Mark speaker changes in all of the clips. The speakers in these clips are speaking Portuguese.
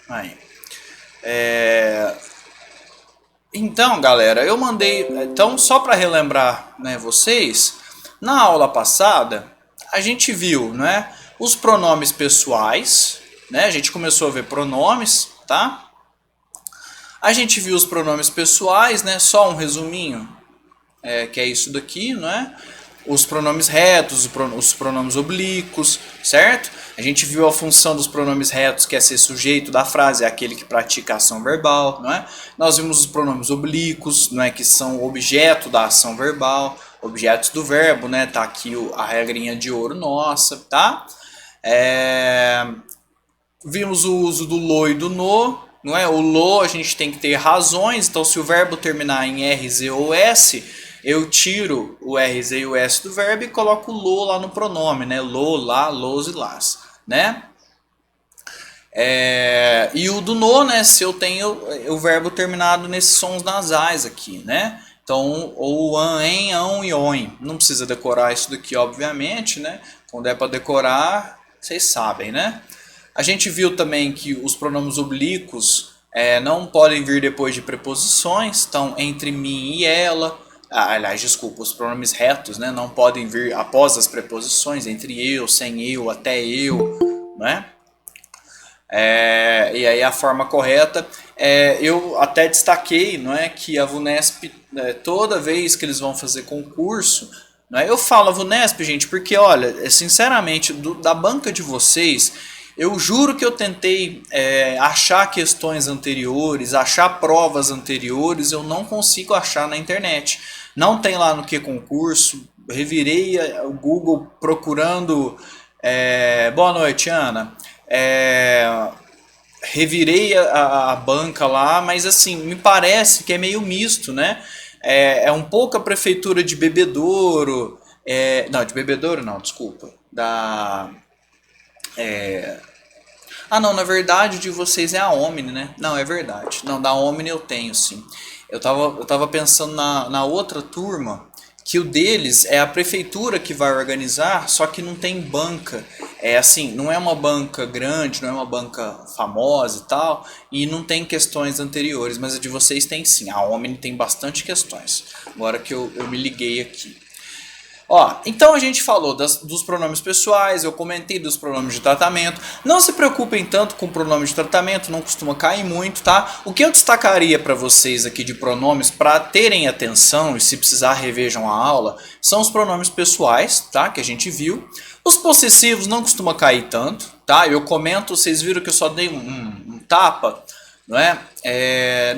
Speaker 1: Aí. Então, galera, eu mandei. Então, só para relembrar, né, vocês, na aula passada a gente viu, né, os pronomes pessoais, né? A gente começou a ver pronomes, tá? A gente viu os pronomes pessoais, né? Só um resuminho, que é isso daqui, né? Os pronomes retos, os pronomes oblíquos, certo? A gente viu a função dos pronomes retos, que é ser sujeito da frase, é aquele que pratica a ação verbal, não é? Nós vimos os pronomes oblíquos, não é, que são objeto da ação verbal, objetos do verbo, né? Tá aqui a regrinha de ouro nossa, tá? É... Vimos o uso do lo e do no, não é? O lo a gente tem que ter razões, então se o verbo terminar em RZ ou S, eu tiro o RZ e o S do verbo e coloco o lo lá no pronome, né? Lo, lá, los e las, né? E o do no, né? Se eu tenho o verbo terminado nesses sons nasais aqui, né? Então, ou an, en, ão e oin. Não precisa decorar isso daqui, obviamente, né? Quando é para decorar, vocês sabem, né? A gente viu também que os pronomes oblíquos não podem vir depois de preposições, então entre mim e ela. Aliás, desculpa, os pronomes retos, né, não podem vir após as preposições, entre eu, sem eu, até eu, né? E aí a forma correta, eu até destaquei, não é, que a VUNESP, toda vez que eles vão fazer concurso, não é, eu falo a VUNESP, gente, porque olha, sinceramente, da banca de vocês, eu juro que eu tentei achar questões anteriores, achar provas anteriores, eu não consigo achar na internet. Não tem lá no que concurso, revirei o Google procurando. Boa noite, Ana. É, revirei a banca lá, mas assim, me parece que é meio misto, né? Um pouco a prefeitura de Bebedouro, não, de Bebedouro não, desculpa, não, na verdade de vocês é a Omni, né? Não, é verdade, não, da Omni eu tenho sim. Eu tava pensando na outra turma, que o deles é a prefeitura que vai organizar, só que não tem banca. É assim, não é uma banca grande, não é uma banca famosa e tal, e não tem questões anteriores, mas a de vocês tem sim. A Omni tem bastante questões. Agora que eu me liguei aqui. Ó, então a gente falou dos pronomes pessoais, eu comentei dos pronomes de tratamento. Não se preocupem tanto com o pronome de tratamento, não costuma cair muito, tá? O que eu destacaria para vocês aqui de pronomes para terem atenção e se precisar revejam a aula, são os pronomes pessoais, tá? Que a gente viu. Os possessivos não costuma cair tanto, tá? Eu comento, vocês viram que eu só dei um tapa, não é?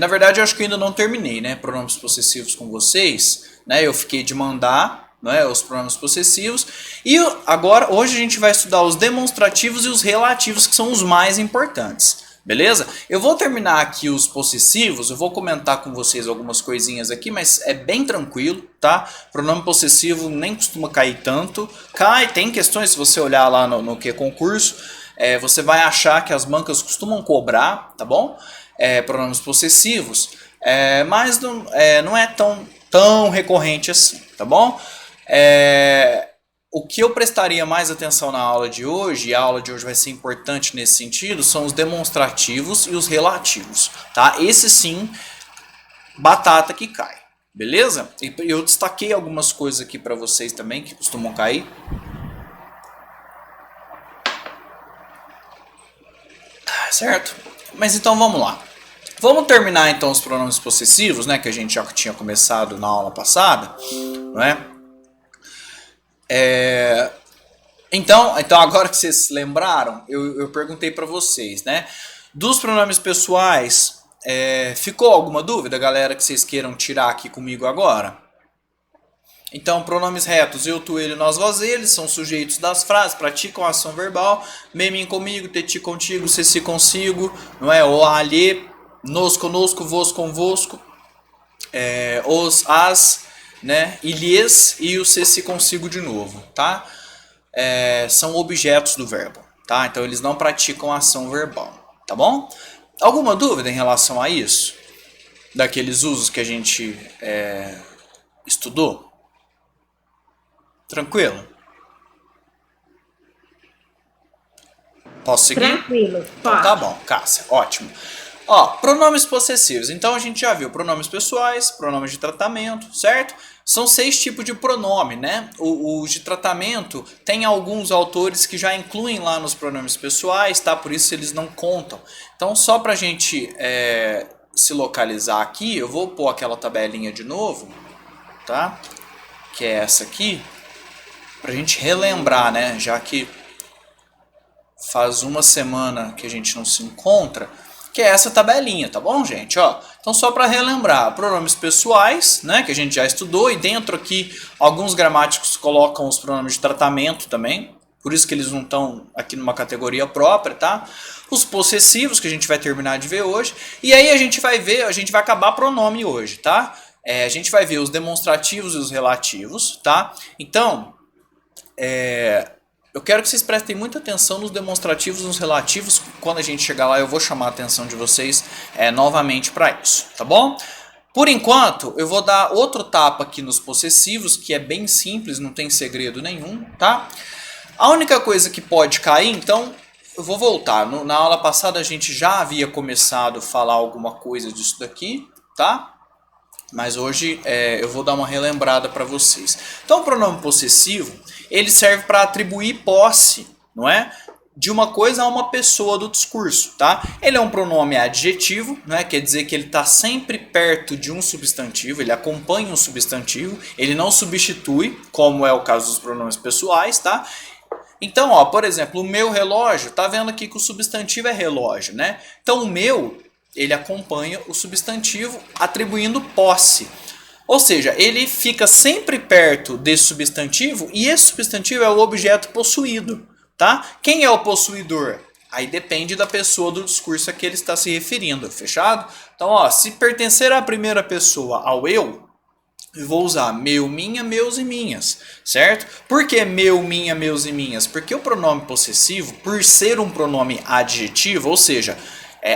Speaker 1: Na verdade, eu acho que eu ainda não terminei, né? Pronomes possessivos com vocês, né? Eu fiquei de mandar, não é, os pronomes possessivos. E agora, hoje a gente vai estudar os demonstrativos e os relativos, que são os mais importantes. Beleza? Eu vou terminar aqui os possessivos, eu vou comentar com vocês algumas coisinhas aqui, mas é bem tranquilo, tá? Pronome possessivo nem costuma cair tanto. Cai, tem questões, se você olhar lá no que concurso, você vai achar que as bancas costumam cobrar, tá bom? Pronomes possessivos, mas não é tão recorrente assim, tá bom? O que eu prestaria mais atenção na aula de hoje, e a aula de hoje vai ser importante nesse sentido, são os demonstrativos e os relativos, tá? Esse sim, batata que cai, beleza? E eu destaquei algumas coisas aqui para vocês também que costumam cair. Certo? Mas então vamos lá. Vamos terminar então os pronomes possessivos, né, que a gente já tinha começado na aula passada, não é? Então agora que vocês lembraram, eu perguntei para vocês, né? Dos pronomes pessoais, ficou alguma dúvida, galera, que vocês queiram tirar aqui comigo agora? Então, pronomes retos, eu, tu, ele, nós, vós, eles, são sujeitos das frases, praticam a ação verbal, me, mim, comigo, te, ti, contigo, se, si, consigo, não é? O, alhe, nos, conosco, vos, convosco, os, as, né? Ilhes e o se, si, consigo de novo, tá? São objetos do verbo, tá? Então eles não praticam ação verbal, tá bom? Alguma dúvida em relação a isso? Daqueles usos que a gente estudou? Tranquilo? Posso seguir?
Speaker 2: Tranquilo,
Speaker 1: Então tá
Speaker 2: pode.
Speaker 1: bom, Cássia, ótimo. Ó, pronomes possessivos. Então a gente já viu pronomes pessoais, pronomes de tratamento, certo? São 6 tipos de pronome, né? Os de tratamento tem alguns autores que já incluem lá nos pronomes pessoais, tá? Por isso eles não contam. Então só pra gente se localizar aqui, eu vou pôr aquela tabelinha de novo, tá? Que é essa aqui, pra gente relembrar, né? Já que faz uma semana que a gente não se encontra, que é essa tabelinha, tá bom, gente? Ó, então só para relembrar, pronomes pessoais, né, que a gente já estudou, e dentro aqui alguns gramáticos colocam os pronomes de tratamento também, por isso que eles não estão aqui numa categoria própria, tá? Os possessivos, que a gente vai terminar de ver hoje, e aí a gente vai ver, a gente vai acabar pronome hoje, tá? A gente vai ver os demonstrativos e os relativos, tá? Então, eu quero que vocês prestem muita atenção nos demonstrativos e nos relativos. Quando a gente chegar lá, eu vou chamar a atenção de vocês novamente para isso, tá bom? Por enquanto, eu vou dar outro tapa aqui nos possessivos, que é bem simples, não tem segredo nenhum, tá? A única coisa que pode cair, então, eu vou voltar. Na aula passada a gente já havia começado a falar alguma coisa disso daqui, tá? Mas hoje eu vou dar uma relembrada para vocês. Então, o pronome possessivo, ele serve para atribuir posse, não é? De uma coisa a uma pessoa do discurso, tá? Ele é um pronome adjetivo, né? Quer dizer que ele está sempre perto de um substantivo, ele acompanha um substantivo, ele não substitui, como é o caso dos pronomes pessoais, tá? Então, ó, por exemplo, o meu relógio, tá vendo aqui que o substantivo é relógio, né? Então, o meu, ele acompanha o substantivo atribuindo posse. Ou seja, ele fica sempre perto desse substantivo e esse substantivo é o objeto possuído, tá? Quem é o possuidor? Aí depende da pessoa do discurso a que ele está se referindo, fechado? Então, ó, se pertencer à primeira pessoa ao eu, eu vou usar meu, minha, meus e minhas, certo? Por que meu, minha, meus e minhas? Porque o pronome possessivo, por ser um pronome adjetivo, ou seja,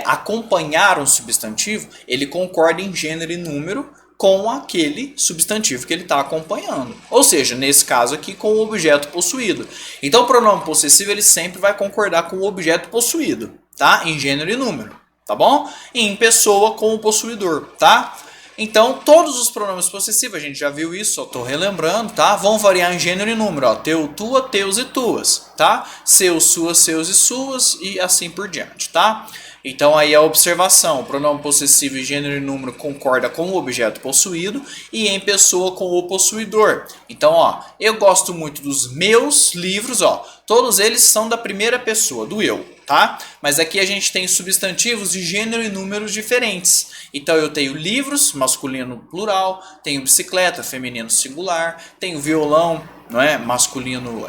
Speaker 1: acompanhar um substantivo, ele concorda em gênero e número com aquele substantivo que ele está acompanhando. Ou seja, nesse caso aqui, com o objeto possuído. Então o pronome possessivo ele sempre vai concordar com o objeto possuído, tá? Em gênero e número, tá bom? E em pessoa com o possuidor, tá? Então, todos os pronomes possessivos, a gente já viu isso, só estou relembrando, tá? Vão variar em gênero e número, ó. Teu, tua, teus e tuas, tá? Seus, suas, seus e suas e assim por diante, tá? Então aí a observação, o pronome possessivo em gênero e número concorda com o objeto possuído e em pessoa com o possuidor. Então, ó, eu gosto muito dos meus livros, ó. Todos eles são da primeira pessoa, do eu, tá? Mas aqui a gente tem substantivos de gênero e números diferentes. Então eu tenho livros, masculino plural, tenho bicicleta, feminino singular, tenho violão, não é? Masculino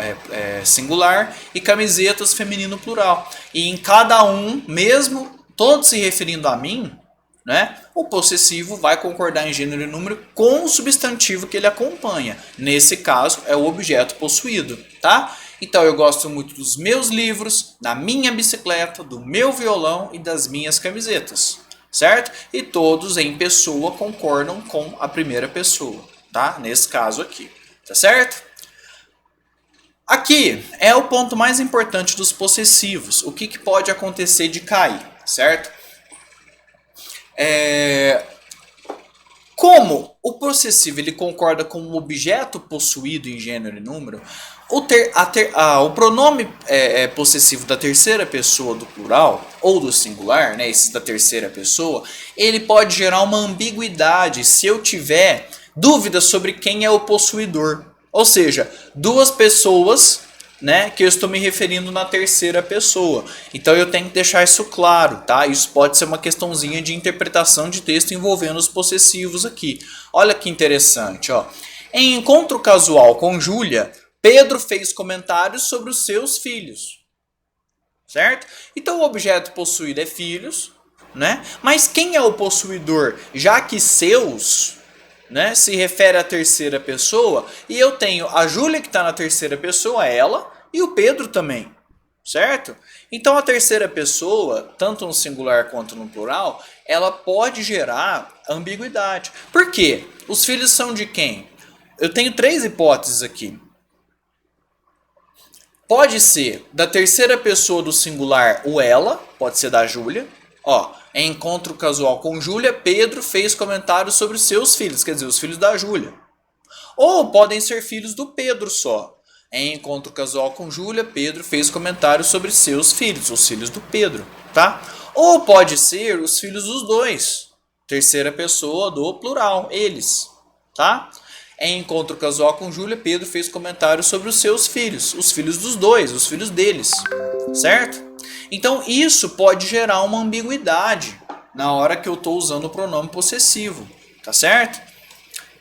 Speaker 1: singular e camisetas, feminino plural. E em cada um, mesmo todos se referindo a mim, né? O possessivo vai concordar em gênero e número com o substantivo que ele acompanha. Nesse caso, é o objeto possuído, tá? Então eu gosto muito dos meus livros, da minha bicicleta, do meu violão e das minhas camisetas, certo? E todos em pessoa concordam com a primeira pessoa, tá? Nesse caso aqui, tá certo? Aqui é o ponto mais importante dos possessivos. O que pode acontecer de cair, certo? Como o possessivo ele concorda com o objeto possuído em gênero e número, o pronome possessivo da terceira pessoa do plural ou do singular, né, esse da terceira pessoa, ele pode gerar uma ambiguidade se eu tiver dúvidas sobre quem é o possuidor. Ou seja, duas pessoas, né, que eu estou me referindo na terceira pessoa. Então eu tenho que deixar isso claro, tá? Isso pode ser uma questãozinha de interpretação de texto envolvendo os possessivos aqui. Olha que interessante, ó. Em encontro casual com Júlia, Pedro fez comentários sobre os seus filhos. Certo? Então o objeto possuído é filhos, né? Mas quem é o possuidor? Já que seus, né, se refere à terceira pessoa, e eu tenho a Júlia que está na terceira pessoa, ela, e o Pedro também, certo? Então a terceira pessoa, tanto no singular quanto no plural, ela pode gerar ambiguidade. Por quê? Os filhos são de quem? Eu tenho 3 hipóteses aqui. Pode ser da terceira pessoa do singular o ela, pode ser da Júlia. Ó, em encontro casual com Júlia, Pedro fez comentários sobre seus filhos, quer dizer, os filhos da Júlia. Ou podem ser filhos do Pedro só. Em encontro casual com Júlia, Pedro fez comentários sobre seus filhos, os filhos do Pedro, tá? Ou pode ser os filhos dos dois, terceira pessoa do plural, eles, tá? Em encontro casual com Júlia, Pedro fez comentários sobre os seus filhos, os filhos dos dois, os filhos deles, certo? Então isso pode gerar uma ambiguidade na hora que eu estou usando o pronome possessivo, tá certo?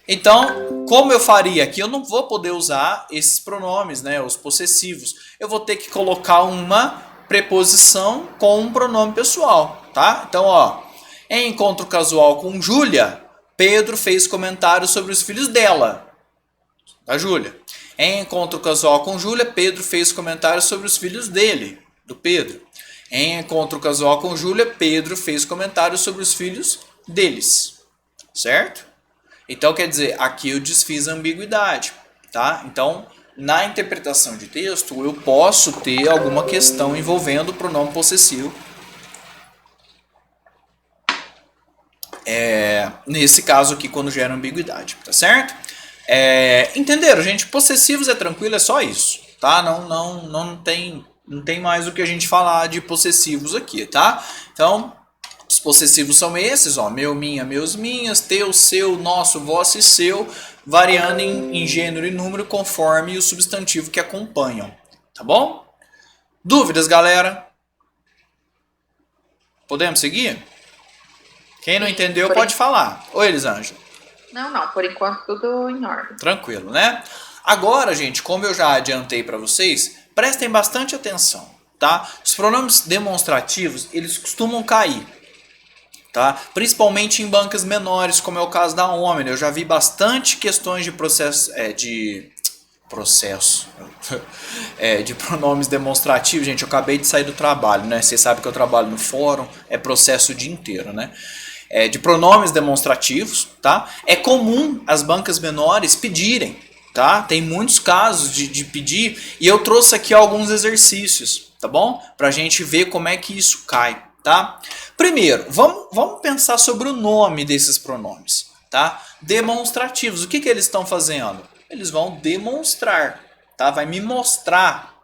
Speaker 1: Então, como eu faria aqui, eu não vou poder usar esses pronomes, né, os possessivos. Eu vou ter que colocar uma preposição com um pronome pessoal, tá? Então, ó, em encontro casual com Júlia, Pedro fez comentários sobre os filhos dela, da Júlia. Em encontro casual com Júlia, Pedro fez comentários sobre os filhos dele, do Pedro. Em encontro casual com Júlia, Pedro fez comentários sobre os filhos deles, certo? Então, quer dizer, aqui eu desfiz a ambiguidade, tá? Então, na interpretação de texto, eu posso ter alguma questão envolvendo o pronome possessivo. Nesse caso aqui, quando gera ambiguidade, tá certo? Entenderam, gente? Possessivos é tranquilo, é só isso, tá? Não tem mais o que a gente falar de possessivos aqui, tá? Então, os possessivos são esses, ó, meu, minha, meus, minhas, teu, seu, nosso, vosso e seu, variando em gênero e número conforme o substantivo que acompanham, tá bom? Dúvidas, galera? Podemos seguir? Quem não entendeu pode falar. Oi, Elisângela.
Speaker 2: Não, por enquanto tudo em ordem.
Speaker 1: Tranquilo, né? Agora, gente, como eu já adiantei para vocês, prestem bastante atenção, tá? Os pronomes demonstrativos, eles costumam cair, tá? Principalmente em bancas menores, como é o caso da Omni. Eu já vi bastante questões de de pronomes demonstrativos. Gente, eu acabei de sair do trabalho, né? Vocês sabem que eu trabalho no fórum, é processo o dia inteiro, né? De pronomes demonstrativos, tá? É comum as bancas menores pedirem, tá? Tem muitos casos de pedir, e eu trouxe aqui alguns exercícios, tá bom? Pra gente ver como é que isso cai, tá? Primeiro, vamos pensar sobre o nome desses pronomes, tá? Demonstrativos. O que eles estão fazendo? Eles vão demonstrar, tá? Vai me mostrar,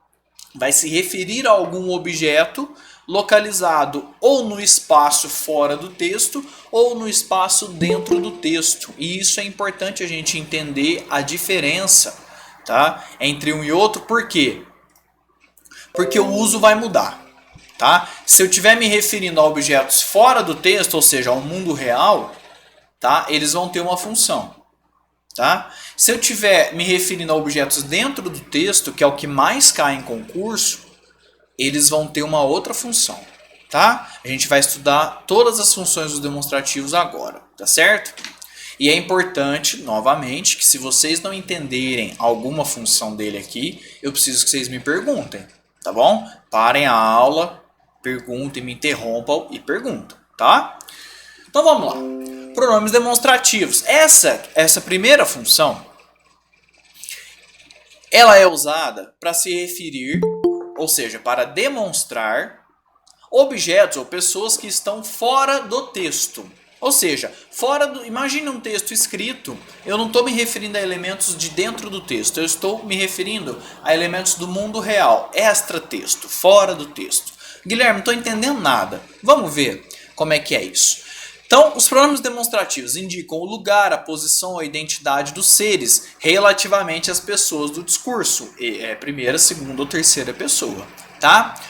Speaker 1: vai se referir a algum objeto localizado ou no espaço fora do texto ou no espaço dentro do texto. E isso é importante a gente entender a diferença, tá? Entre um e outro. Por quê? Porque o uso vai mudar, tá? Se eu estiver me referindo a objetos fora do texto, ou seja, ao mundo real, tá? Eles vão ter uma função, tá? Se eu estiver me referindo a objetos dentro do texto, que é o que mais cai em concurso, eles vão ter uma outra função, tá? A gente vai estudar todas as funções dos demonstrativos agora, tá certo? E é importante, novamente, que se vocês não entenderem alguma função dele aqui, eu preciso que vocês me perguntem, tá bom? Parem a aula, perguntem, me interrompam e perguntam, tá? Então vamos lá. Pronomes demonstrativos. Essa primeira função, ela é usada para se referir, ou seja, para demonstrar objetos ou pessoas que estão fora do texto. Ou seja, imagine um texto escrito, eu não estou me referindo a elementos de dentro do texto, eu estou me referindo a elementos do mundo real, extra-texto, fora do texto. Guilherme, não estou entendendo nada. Vamos ver como é que é isso. Então, os pronomes demonstrativos indicam o lugar, a posição, a identidade dos seres relativamente às pessoas do discurso. Primeira, segunda ou terceira pessoa, tá?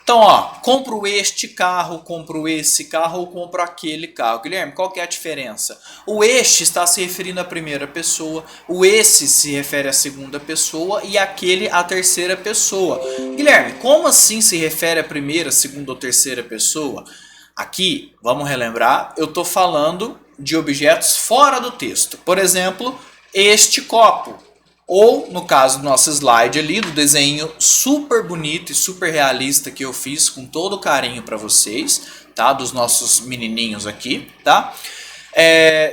Speaker 1: Então, ó, compro este carro, compro esse carro ou compro aquele carro. Guilherme, qual que é a diferença? O este está se referindo à primeira pessoa, o esse se refere à segunda pessoa e aquele à terceira pessoa. Guilherme, como assim se refere à primeira, segunda ou terceira pessoa? Aqui, vamos relembrar, eu estou falando de objetos fora do texto. Por exemplo, este copo. Ou, no caso do nosso slide ali, do desenho super bonito e super realista que eu fiz com todo carinho para vocês, tá? Dos nossos menininhos aqui, tá?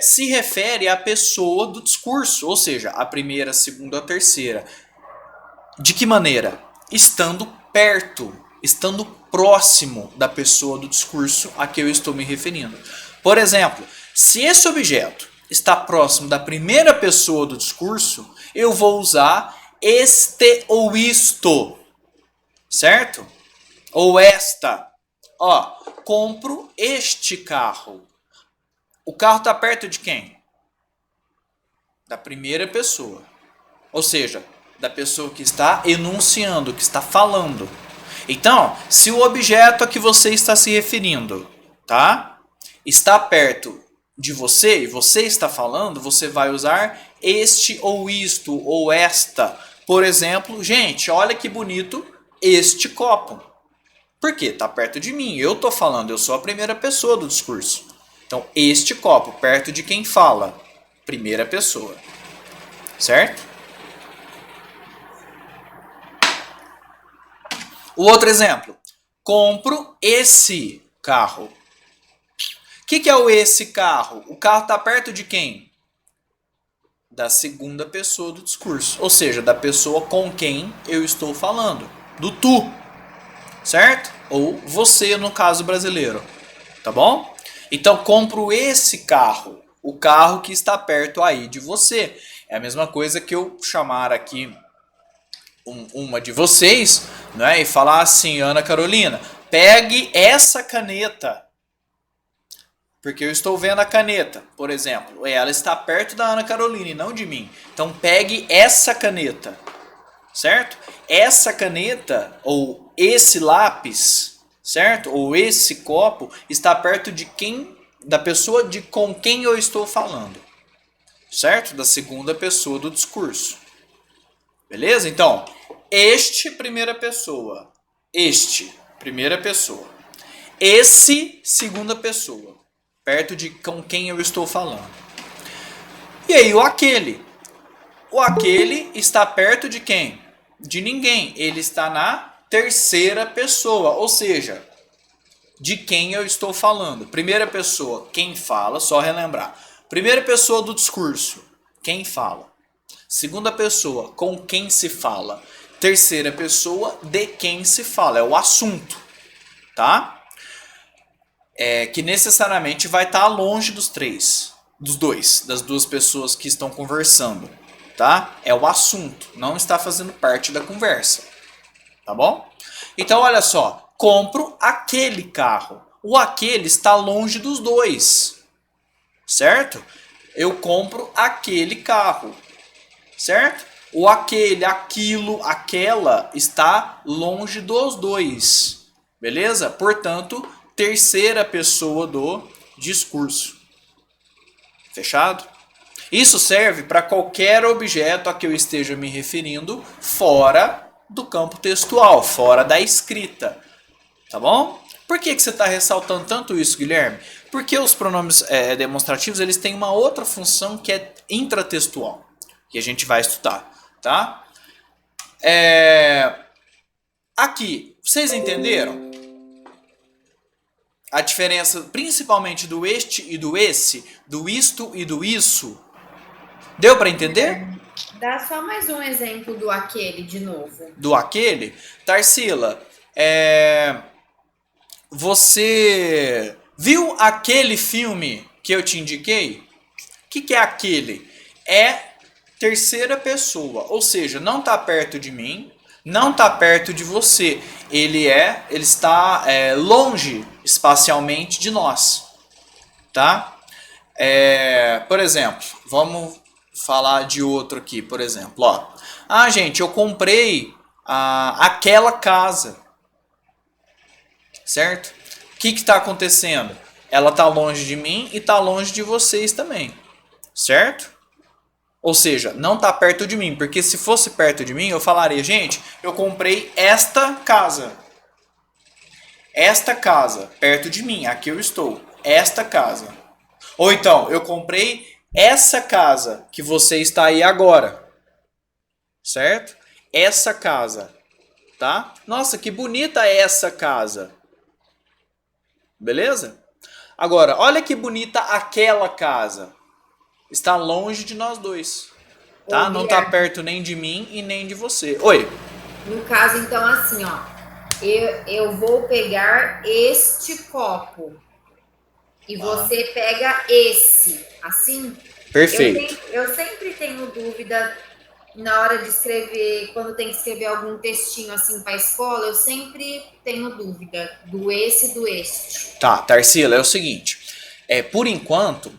Speaker 1: Se refere à pessoa do discurso, ou seja, a primeira, a segunda, a terceira. De que maneira? estando perto, estando próximo da pessoa do discurso a que eu estou me referindo. Por exemplo, se esse objeto está próximo da primeira pessoa do discurso, eu vou usar este ou isto, certo? Ou esta. Ó, compro este carro. O carro está perto de quem? Da primeira pessoa. Ou seja, da pessoa que está enunciando, que está falando. Então, se o objeto a que você está se referindo, tá? Está perto de você e você está falando, você vai usar este ou isto ou esta. Por exemplo, gente, olha que bonito este copo. Por quê? Está perto de mim. Eu estou falando, eu sou a primeira pessoa do discurso. Então, este copo, perto de quem fala. Primeira pessoa. Certo? O outro exemplo. Compro esse carro. O que é o esse carro? O carro está perto de quem? Da segunda pessoa do discurso. Ou seja, da pessoa com quem eu estou falando. Do tu. Certo? Ou você, no caso brasileiro. Tá bom? Então, compro esse carro. O carro que está perto aí de você. É a mesma coisa que eu chamar aqui uma de vocês, né, e falar assim, Ana Carolina, pegue essa caneta. Porque eu estou vendo a caneta, por exemplo. Ela está perto da Ana Carolina e não de mim. Então, pegue essa caneta. Certo? Essa caneta, ou esse lápis, certo? Ou esse copo, está perto de quem? Da pessoa com quem eu estou falando. Certo? Da segunda pessoa do discurso. Beleza? Então, este, primeira pessoa. Este, primeira pessoa. Esse, segunda pessoa. Perto de com quem eu estou falando. E aí, o aquele. O aquele está perto de quem? De ninguém. Ele está na terceira pessoa. Ou seja, de quem eu estou falando. Primeira pessoa, quem fala, só relembrar. Primeira pessoa do discurso, quem fala. Segunda pessoa, com quem se fala. Terceira pessoa, de quem se fala. É o assunto, tá? Que necessariamente vai estar longe dos três, das duas pessoas que estão conversando, tá? É o assunto, não está fazendo parte da conversa, tá bom? Então, olha só, compro aquele carro. O aquele está longe dos dois, certo? Eu compro aquele carro, certo? O aquele, aquilo, aquela está longe dos dois, beleza? Portanto, terceira pessoa do discurso. Fechado? Isso serve para qualquer objeto a que eu esteja me referindo fora do campo textual, fora da escrita. Tá bom? Por que você está ressaltando tanto isso, Guilherme? Porque os pronomes demonstrativos eles têm uma outra função que é intratextual, que a gente vai estudar. Tá? Aqui, vocês entenderam? A diferença principalmente do este e do esse, do isto e do isso. Deu para entender?
Speaker 3: Dá só mais um exemplo do aquele de novo.
Speaker 1: Do aquele? Tarsila, você viu aquele filme que eu te indiquei? O que é aquele? É terceira pessoa, ou seja, não está perto de mim, não está perto de você. Ele está longe espacialmente de nós, tá? Por exemplo, vamos falar de outro aqui, por exemplo, ó. Ah, gente, eu comprei aquela casa, certo? O que está acontecendo? Ela está longe de mim e está longe de vocês também, certo? Ou seja, não está perto de mim, porque se fosse perto de mim, eu falaria, gente, eu comprei esta casa. Esta casa, perto de mim, aqui eu estou. Esta casa. Ou então, eu comprei essa casa que você está aí agora. Certo? Essa casa. Tá? Nossa, que bonita é essa casa. Beleza? Agora, olha que bonita aquela casa. Está longe de nós dois. Tá? Não está perto nem de mim e nem de você. Oi.
Speaker 3: No caso, então, assim, ó, eu vou pegar este copo e
Speaker 1: Ah,
Speaker 3: você pega esse, assim.
Speaker 1: perfeito.
Speaker 3: Eu sempre tenho dúvida na hora de escrever, quando tem que escrever algum textinho assim para a escola, eu sempre tenho dúvida do esse e do este.
Speaker 1: Tá, Tarsila, é o seguinte. Por enquanto,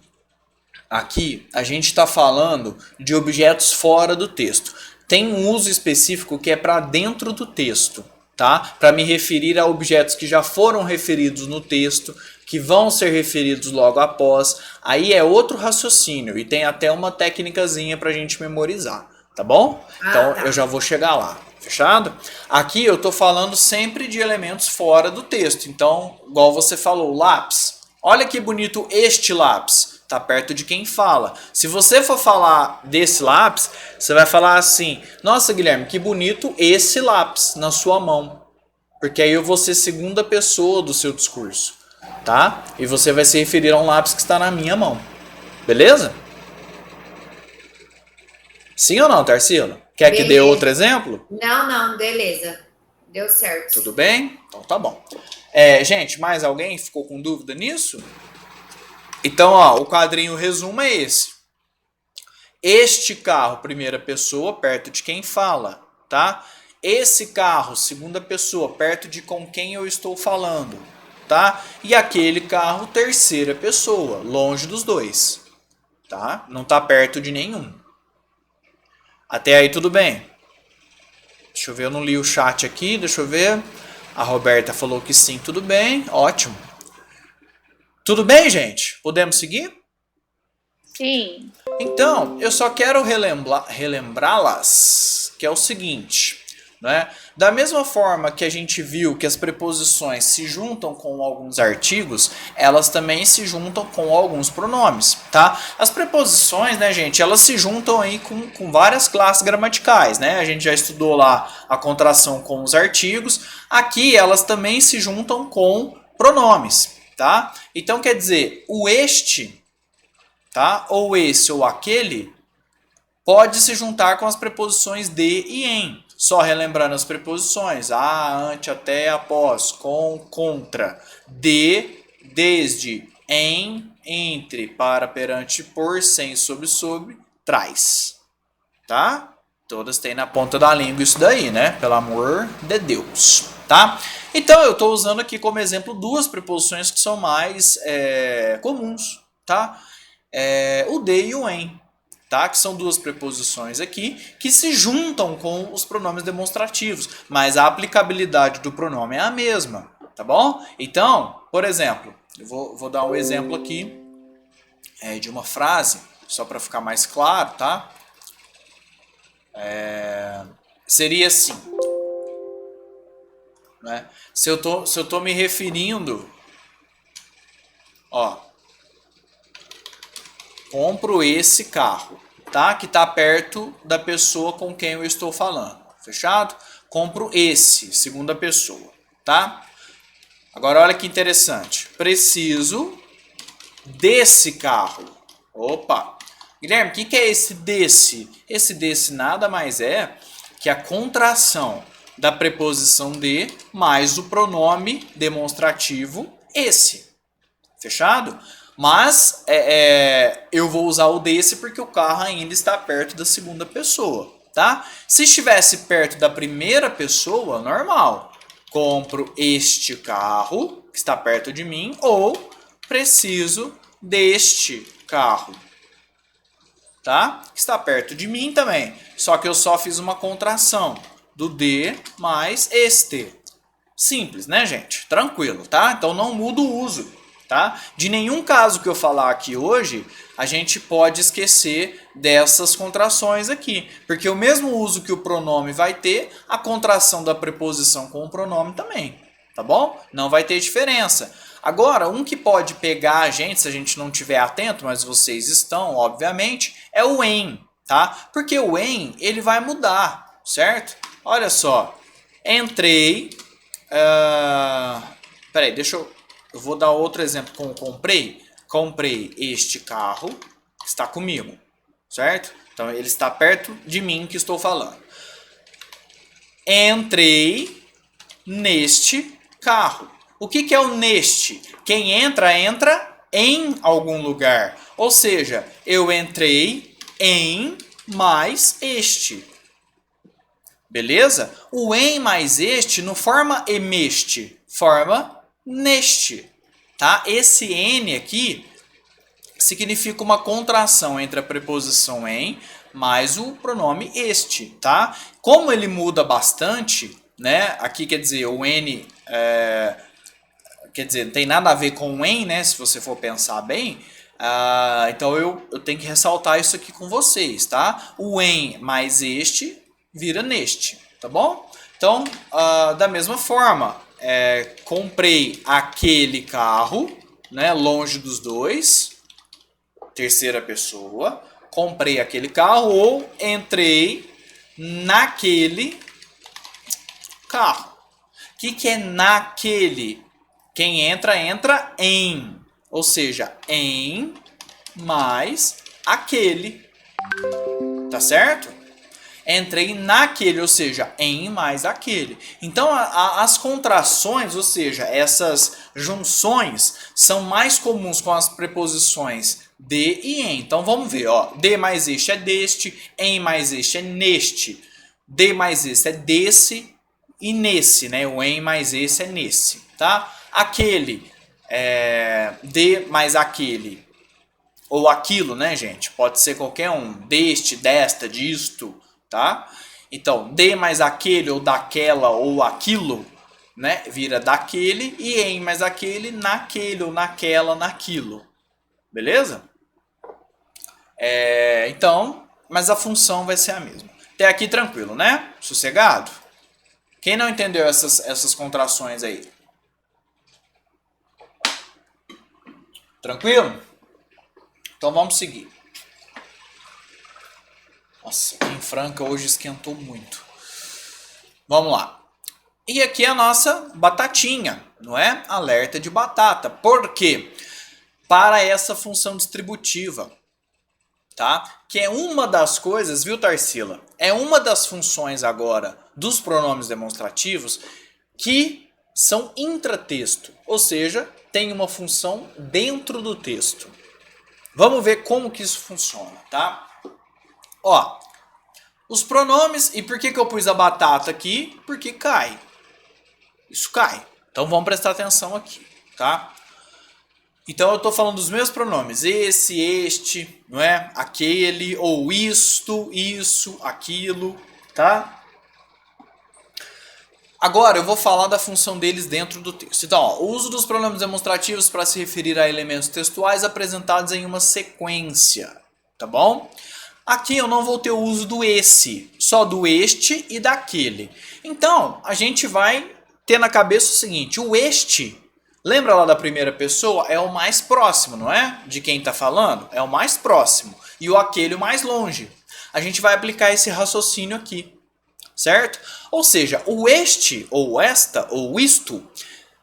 Speaker 1: aqui a gente está falando de objetos fora do texto. Tem um uso específico que é para dentro do texto, tá? Para me referir a objetos que já foram referidos no texto, que vão ser referidos logo após. Aí é outro raciocínio e tem até uma técnicazinha para a gente memorizar, tá bom?
Speaker 3: Ah,
Speaker 1: Então eu
Speaker 3: tá.
Speaker 1: já vou chegar lá. Fechado? Aqui eu estou falando sempre de elementos fora do texto. Então, igual você falou, lápis. Olha que bonito este lápis. Tá perto de quem fala. Se você for falar desse lápis, você vai falar assim: Nossa, Guilherme, que bonito esse lápis na sua mão. Porque aí eu vou ser segunda pessoa do seu discurso, tá? E você vai se referir a um lápis que está na minha mão. Beleza? Sim ou não, Tarsila? Quer que dê outro
Speaker 3: Beleza.
Speaker 1: exemplo?
Speaker 3: Não, beleza. Deu certo.
Speaker 1: Tudo bem? Então tá bom. Gente, mais alguém ficou com dúvida nisso? Então, ó, o quadrinho resumo é esse. Este carro, primeira pessoa, perto de quem fala, tá? Esse carro, segunda pessoa, perto de com quem eu estou falando, tá? E aquele carro, terceira pessoa, longe dos dois, tá? Não tá perto de nenhum. Até aí tudo bem? Deixa eu ver, eu não li o chat aqui, deixa eu ver. A Roberta falou que sim, tudo bem, ótimo. Tudo bem, gente? Podemos seguir?
Speaker 2: Sim.
Speaker 1: Então, eu só quero relembrá-las, que é o seguinte, né? Da mesma forma que a gente viu que as preposições se juntam com alguns artigos, elas também se juntam com alguns pronomes, tá? As preposições, né, gente, elas se juntam aí com várias classes gramaticais, né? A gente já estudou lá a contração com os artigos. Aqui elas também se juntam com pronomes, tá? Então quer dizer, o este, tá? Ou esse ou aquele, pode se juntar com as preposições de e em. Só relembrando as preposições: a, ante, até, após, com, contra, de, desde, em, entre, para, perante, por, sem, sobre, traz. Tá? Todas têm na ponta da língua isso daí, né? Pelo amor de Deus. Tá? Então eu estou usando aqui como exemplo duas preposições que são mais comuns, tá? O de e o em, tá? Que são duas preposições aqui que se juntam com os pronomes demonstrativos, mas a aplicabilidade do pronome é a mesma, tá bom? Então, por exemplo, eu vou dar um exemplo aqui de uma frase, só para ficar mais claro, tá? Seria assim, né? Se eu tô me referindo, ó, compro esse carro, tá? Que tá perto da pessoa com quem eu estou falando. Fechado? Compro esse, segunda pessoa, tá? Agora olha que interessante. Preciso desse carro. Opa! Guilherme, o que é esse desse? Esse desse nada mais é que a contração da preposição de mais o pronome demonstrativo esse. Fechado? Mas eu vou usar o desse porque o carro ainda está perto da segunda pessoa, tá? Se estivesse perto da primeira pessoa, normal. Compro este carro que está perto de mim ou preciso deste carro, tá? Que está perto de mim também. Só que eu só fiz uma contração do de mais este. Simples, né, gente? Tranquilo, tá? Então não muda o uso, tá? De nenhum caso que eu falar aqui hoje, a gente pode esquecer dessas contrações aqui. Porque o mesmo uso que o pronome vai ter, a contração da preposição com o pronome também, tá bom? Não vai ter diferença. Agora, um que pode pegar a gente, se a gente não estiver atento, mas vocês estão, obviamente, é o em, tá? Porque o em, ele vai mudar, certo? Olha só, entrei... peraí, eu vou dar outro exemplo com comprei. Comprei este carro que está comigo, certo? Então ele está perto de mim que estou falando. entrei neste carro. O que é o neste? Quem entra, entra em algum lugar. Ou seja, eu entrei em mais este. Beleza? O em mais este não forma emeste, forma neste. Tá? Esse N aqui significa uma contração entre a preposição em mais o pronome este, tá? Como ele muda bastante, né? Aqui quer dizer, o N quer dizer, não tem nada a ver com o em, né? Se você for pensar bem. Então eu tenho que ressaltar isso aqui com vocês, tá? O em mais este vira neste, tá bom? Então, da mesma forma, comprei aquele carro, né? Longe dos dois, terceira pessoa, comprei aquele carro ou entrei naquele carro. O que é naquele? Quem entra, entra em. Ou seja, em mais aquele. Tá certo? Entrei naquele, ou seja, em mais aquele. Então, as contrações, ou seja, essas junções, são mais comuns com as preposições de e em. Então, vamos ver. Ó, de mais este é deste, em mais este é neste. De mais este é desse e nesse, né? O em mais esse é nesse, tá? Aquele, de mais aquele, ou aquilo, né, gente? Pode ser qualquer um. Deste, desta, disto, tá? Então, de mais aquele, ou daquela, ou aquilo, né? Vira daquele. E em mais aquele, naquele, ou naquela, naquilo. Beleza? Então, mas a função vai ser a mesma. Até aqui tranquilo, né? Sossegado? Quem não entendeu essas contrações aí? Tranquilo? Então vamos seguir. Nossa, aqui em Franca hoje esquentou muito. Vamos lá. E aqui é a nossa batatinha, não é? Alerta de batata. Por quê? Para essa função distributiva, tá? Que é uma das coisas, viu, Tarsila? É uma das funções agora dos pronomes demonstrativos que são intratexto, ou seja, tem uma função dentro do texto. Vamos ver como que isso funciona, tá? Ó, os pronomes, e por que eu pus a batata aqui? Porque cai. Isso cai. Então vamos prestar atenção aqui, tá? Então eu estou falando dos meus pronomes, esse, este, não é? Aquele, ou isto, isso, aquilo, tá? Agora eu vou falar da função deles dentro do texto. Então, ó, o uso dos pronomes demonstrativos para se referir a elementos textuais apresentados em uma sequência, tá bom? Aqui eu não vou ter o uso do esse, só do este e daquele. Então, a gente vai ter na cabeça o seguinte, o este, lembra lá da primeira pessoa? É o mais próximo, não é? De quem está falando? É o mais próximo. E o aquele o mais longe. A gente vai aplicar esse raciocínio aqui. Certo? Ou seja, o este, ou esta, ou isto,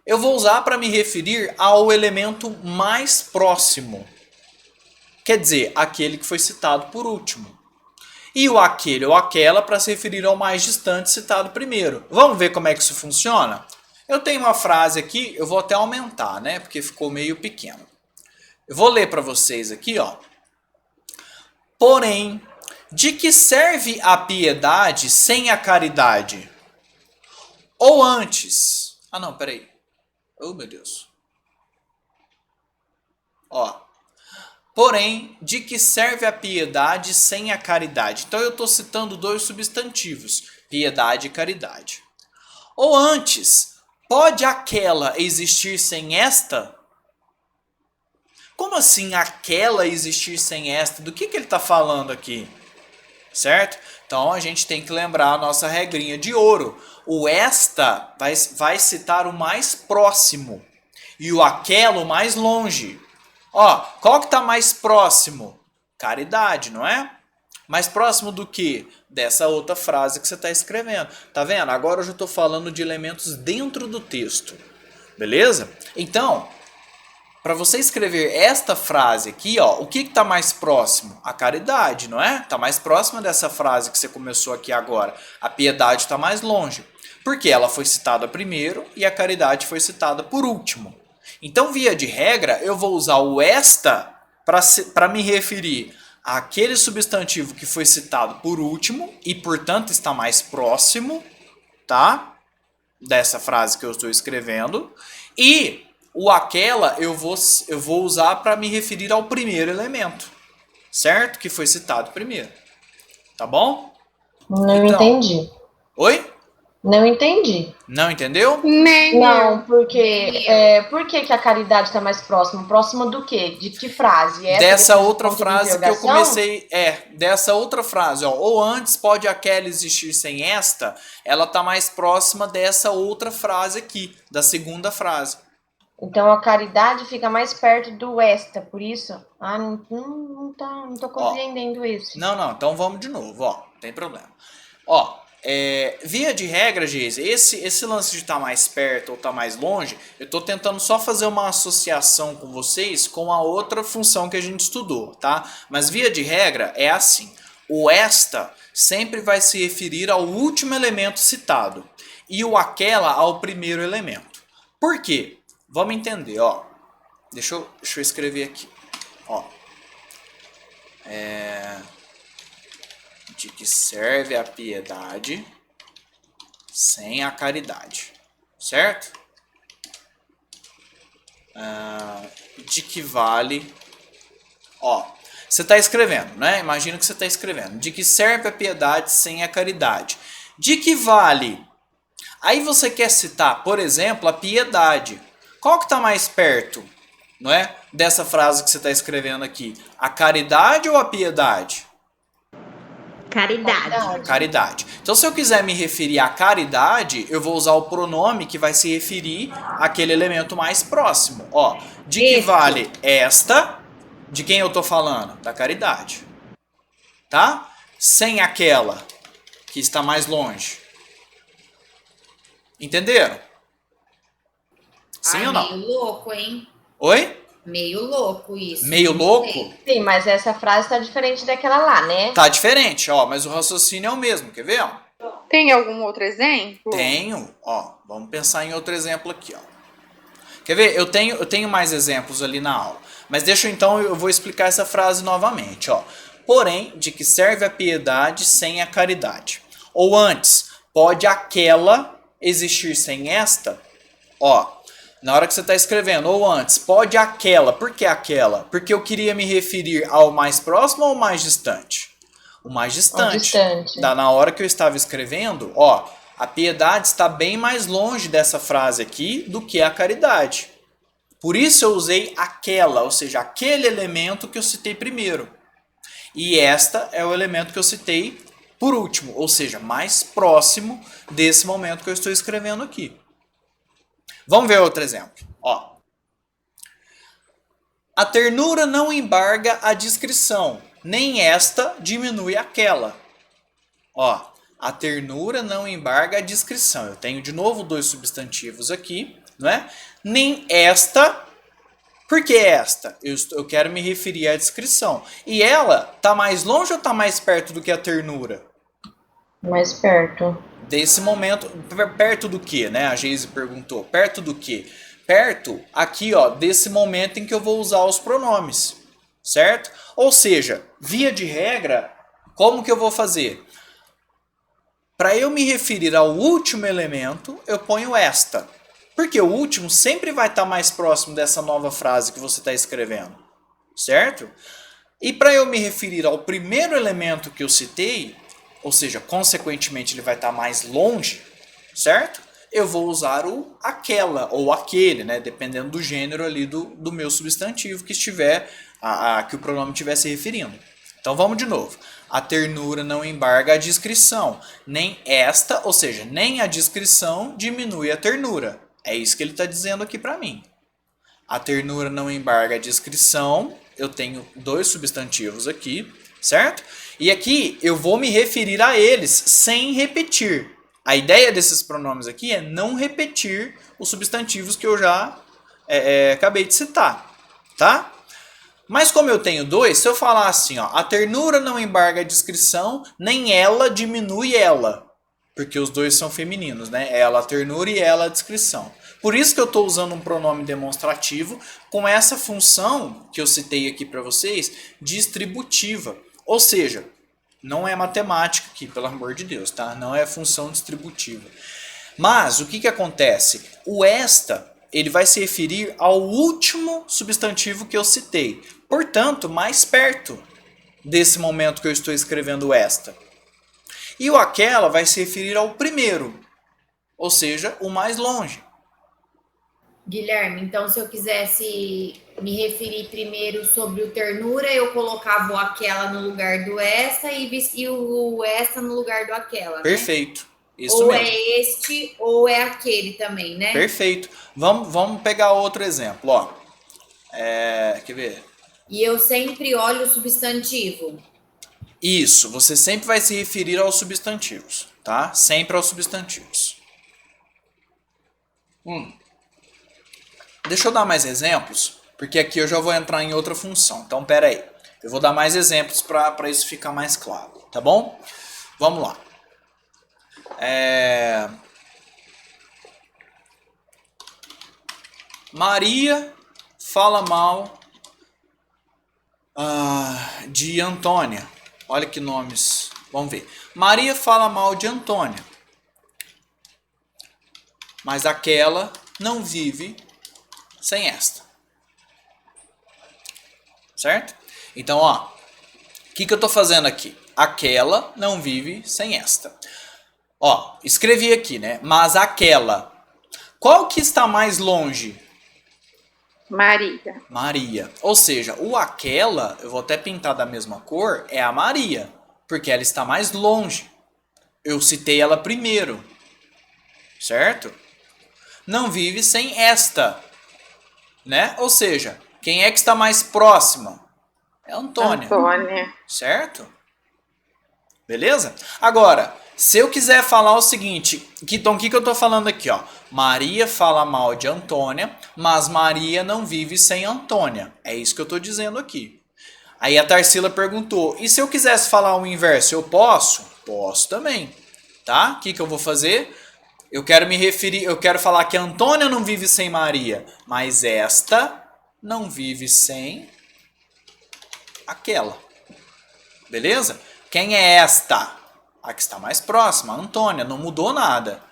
Speaker 1: eu vou usar para me referir ao elemento mais próximo. Quer dizer, aquele que foi citado por último. E o aquele ou aquela para se referir ao mais distante citado primeiro. Vamos ver como é que isso funciona? Eu tenho uma frase aqui, eu vou até aumentar, né? Porque ficou meio pequeno. Eu vou ler para vocês aqui, ó. Porém, de que serve a piedade sem a caridade? Ou antes... Ah, não, peraí. Oh, meu Deus. Ó. Porém, de que serve a piedade sem a caridade? Então eu estou citando dois substantivos, piedade e caridade. Ou antes, pode aquela existir sem esta? Como assim aquela existir sem esta? Do que ele está falando aqui? Certo? Então a gente tem que lembrar a nossa regrinha de ouro. O esta vai citar o mais próximo e o aquela o mais longe. Ó, qual que está mais próximo? Caridade, não é? Mais próximo do que? Dessa outra frase que você está escrevendo. Tá vendo? Agora eu já estou falando de elementos dentro do texto. Beleza? Então, para você escrever esta frase aqui, ó, o que está mais próximo? A caridade, não é? Está mais próxima dessa frase que você começou aqui agora. A piedade está mais longe. Porque ela foi citada primeiro e a caridade foi citada por último. Então, via de regra, eu vou usar o esta para me referir àquele substantivo que foi citado por último e, portanto, está mais próximo, tá? Dessa frase que eu estou escrevendo. E o aquela eu vou usar para me referir ao primeiro elemento, certo? Que foi citado primeiro. Tá bom?
Speaker 4: Não entendi.
Speaker 1: Oi?
Speaker 4: Não entendi.
Speaker 1: Não entendeu?
Speaker 4: Não, porque por que a caridade está mais próxima? Próxima do quê? De que frase? Essa
Speaker 1: dessa
Speaker 4: depois do
Speaker 1: outra
Speaker 4: ponto de
Speaker 1: frase que eu
Speaker 4: interrogação?
Speaker 1: comecei. Dessa outra frase, ó. Ou antes pode aquela existir sem esta, ela tá mais próxima dessa outra frase aqui, da segunda frase.
Speaker 4: Então a caridade fica mais perto do esta, por isso? Ah, não tô compreendendo isso.
Speaker 1: Não, então vamos de novo, ó. Não tem problema. Ó. Via de regra, Geise, esse lance de estar mais perto ou estar mais longe, eu estou tentando só fazer uma associação com vocês com a outra função que a gente estudou, tá? Mas via de regra é assim, o esta sempre vai se referir ao último elemento citado e o aquela ao primeiro elemento. Por quê? Vamos entender, ó. Deixa eu escrever aqui, ó. De que serve a piedade sem a caridade, certo? De que vale... Ó, você está escrevendo, né? Imagina que você está escrevendo. De que serve a piedade sem a caridade? De que vale? Aí você quer citar, por exemplo, a piedade. Qual que está mais perto, não é? Dessa frase que você está escrevendo aqui? A caridade ou a piedade? Caridade. Então, se eu quiser me referir à caridade, eu vou usar o pronome que vai se referir àquele elemento mais próximo. Ó, de que vale esta? De quem eu tô falando? Da caridade. Tá? Sem aquela que está mais longe. Entenderam? Sim ou não?
Speaker 3: Meio louco, hein?
Speaker 1: Oi?
Speaker 3: Meio louco isso.
Speaker 1: Meio louco?
Speaker 4: Sim, mas essa frase tá diferente daquela lá, né?
Speaker 1: Tá diferente, ó, mas o raciocínio é o mesmo, quer ver, ó?
Speaker 2: Tem algum outro exemplo?
Speaker 1: Tenho, ó, vamos pensar em outro exemplo aqui, ó. Quer ver? Eu tenho mais exemplos ali na aula, mas eu vou explicar essa frase novamente, ó. Porém, de que serve a piedade sem a caridade? Ou antes, pode aquela existir sem esta? Ó, na hora que você está escrevendo, ou antes, pode aquela. Por que aquela? Porque eu queria me referir ao mais próximo ou ao mais distante? O mais distante. Na hora que eu estava escrevendo, ó, a piedade está bem mais longe dessa frase aqui do que a caridade. Por isso eu usei aquela, ou seja, aquele elemento que eu citei primeiro. E esta é o elemento que eu citei por último, ou seja, mais próximo desse momento que eu estou escrevendo aqui. Vamos ver outro exemplo. Ó. A ternura não embarga a discrição, nem esta diminui aquela. Ó, a ternura não embarga a discrição. Eu tenho de novo dois substantivos aqui, não é? Nem esta. Por que esta? Eu quero me referir à discrição. E ela está mais longe ou está mais perto do que a ternura?
Speaker 4: Mais perto.
Speaker 1: Desse momento, perto do que, né? A Geise perguntou. Perto do que? Perto, aqui, ó, desse momento em que eu vou usar os pronomes, certo? Ou seja, via de regra, como que eu vou fazer? Para eu me referir ao último elemento, eu ponho esta. Porque o último sempre vai estar mais próximo dessa nova frase que você está escrevendo, certo? E para eu me referir ao primeiro elemento que eu citei, ou seja, consequentemente ele vai estar mais longe, certo? Eu vou usar o aquela ou aquele, né? Dependendo do gênero ali do meu substantivo que estiver, que o pronome estiver se referindo. Então vamos de novo. A ternura não embarga a discrição, nem esta, ou seja, nem a discrição diminui a ternura. É isso que ele está dizendo aqui para mim. A ternura não embarga a discrição, eu tenho dois substantivos aqui, certo? E aqui eu vou me referir a eles sem repetir. A ideia desses pronomes aqui é não repetir os substantivos que eu já acabei de citar. tá? Mas como eu tenho dois, se eu falar assim, ó, a ternura não embarga a discrição, nem ela diminui ela. Porque os dois são femininos, né? Ela a ternura e ela a discrição. Por isso que eu estou usando um pronome demonstrativo com essa função que eu citei aqui para vocês, distributiva. Ou seja, não é matemática aqui, pelo amor de Deus, tá? Não é função distributiva. Mas o que acontece? O esta, ele vai se referir ao último substantivo que eu citei. Portanto, mais perto desse momento que eu estou escrevendo esta. E o aquela vai se referir ao primeiro, ou seja, o mais longe.
Speaker 3: Guilherme, então se eu quisesse me referir primeiro sobre o ternura, eu colocava o aquela no lugar do esta e o esta no lugar do aquela, né?
Speaker 1: Perfeito. Isso
Speaker 3: ou
Speaker 1: mesmo.
Speaker 3: é este ou é aquele também, né?
Speaker 1: Perfeito. Vamos pegar outro exemplo. Ó. Quer ver?
Speaker 3: E eu sempre olho o substantivo.
Speaker 1: Isso, você sempre vai se referir aos substantivos, tá? Sempre aos substantivos. Deixa eu dar mais exemplos, porque aqui eu já vou entrar em outra função. Então, pera aí. Eu vou dar mais exemplos para isso ficar mais claro, tá bom? Vamos lá. Maria fala mal de Antônia. Olha que nomes. Vamos ver. Maria fala mal de Antônia. Mas aquela não vive sem esta. Certo? Então, ó. O que eu estou fazendo aqui? Aquela não vive sem esta. Ó, escrevi aqui, né? Mas aquela. Qual que está mais longe?
Speaker 2: Maria.
Speaker 1: Maria. Ou seja, o aquela, eu vou até pintar da mesma cor, é a Maria. Porque ela está mais longe. Eu citei ela primeiro. Certo? Não vive sem esta. Né? Ou seja, quem é que está mais próxima? É a Antônia.
Speaker 2: Antônia.
Speaker 1: Certo? Beleza? Agora, se eu quiser falar o seguinte, então o que eu estou falando aqui? Ó? Maria fala mal de Antônia, mas Maria não vive sem Antônia. É isso que eu estou dizendo aqui. Aí a Tarsila perguntou, e se eu quisesse falar o inverso, eu posso? Posso também. Tá? O que eu vou fazer? Eu quero falar que Antônia não vive sem Maria, mas esta não vive sem aquela. Beleza? Quem é esta? A que está mais próxima, a Antônia, não mudou nada.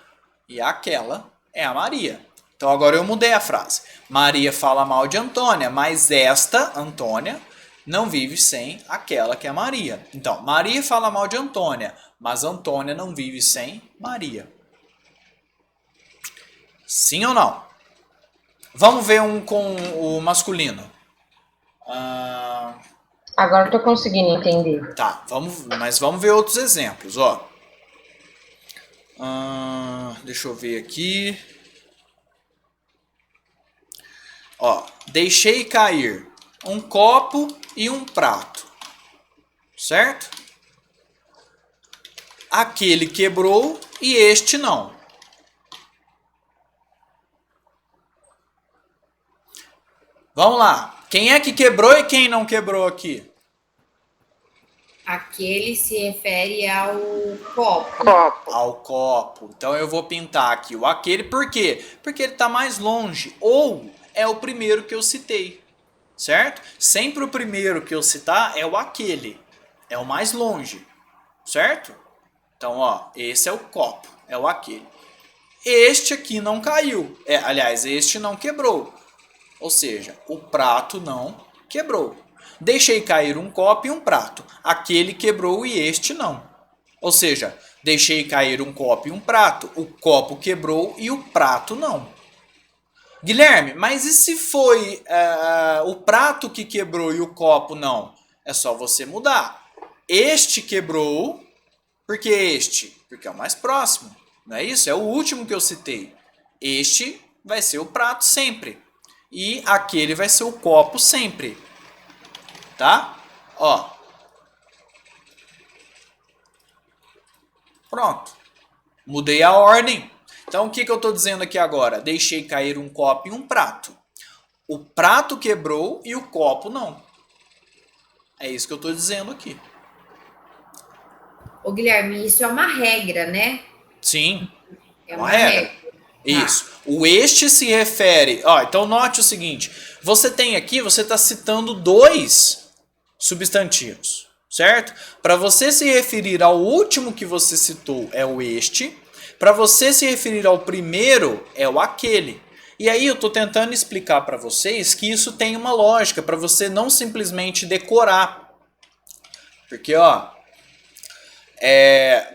Speaker 1: E aquela é a Maria. Então agora eu mudei a frase. Maria fala mal de Antônia, mas esta, Antônia, não vive sem aquela que é Maria. Então, Maria fala mal de Antônia, mas Antônia não vive sem Maria. Sim ou não? Vamos ver um com o masculino.
Speaker 4: Agora eu tô conseguindo entender.
Speaker 1: Tá, mas vamos ver outros exemplos, ó. Deixa eu ver aqui. Ó, deixei cair um copo e um prato. Certo? Aquele quebrou e este não. Vamos lá. Quem é que quebrou e quem não quebrou aqui?
Speaker 3: Aquele se refere ao copo.
Speaker 1: Ao copo. Então eu vou pintar aqui o aquele. Por quê? Porque ele está mais longe. Ou é o primeiro que eu citei. Certo? Sempre o primeiro que eu citar é o aquele. É o mais longe. Certo? Então, ó, esse é o copo. É o aquele. Este aqui não caiu. Aliás, este não quebrou. Ou seja, o prato não quebrou. Deixei cair um copo e um prato. Aquele quebrou e este não. Ou seja, deixei cair um copo e um prato. O copo quebrou e o prato não. Guilherme, mas e se foi o prato que quebrou e o copo não? É só você mudar. Este quebrou, por que este? Porque é o mais próximo. Não é isso? É o último que eu citei. Este vai ser o prato sempre. E aquele vai ser o copo sempre. Tá? Ó. Pronto. Mudei a ordem. Então, o que eu estou dizendo aqui agora? Deixei cair um copo e um prato. O prato quebrou e o copo não. É isso que eu estou dizendo aqui.
Speaker 3: Ô, Guilherme, isso é uma regra, né?
Speaker 1: Sim,
Speaker 3: É
Speaker 1: uma
Speaker 3: uma
Speaker 1: regra.
Speaker 3: regra.
Speaker 1: Isso. O este se refere... Ó, então note o seguinte. Você tem aqui, você está citando 2 substantivos, certo? Para você se referir ao último que você citou é o este. Para você se referir ao primeiro é o aquele. E aí eu estou tentando explicar para vocês que isso tem uma lógica para você não simplesmente decorar. Porque, ó,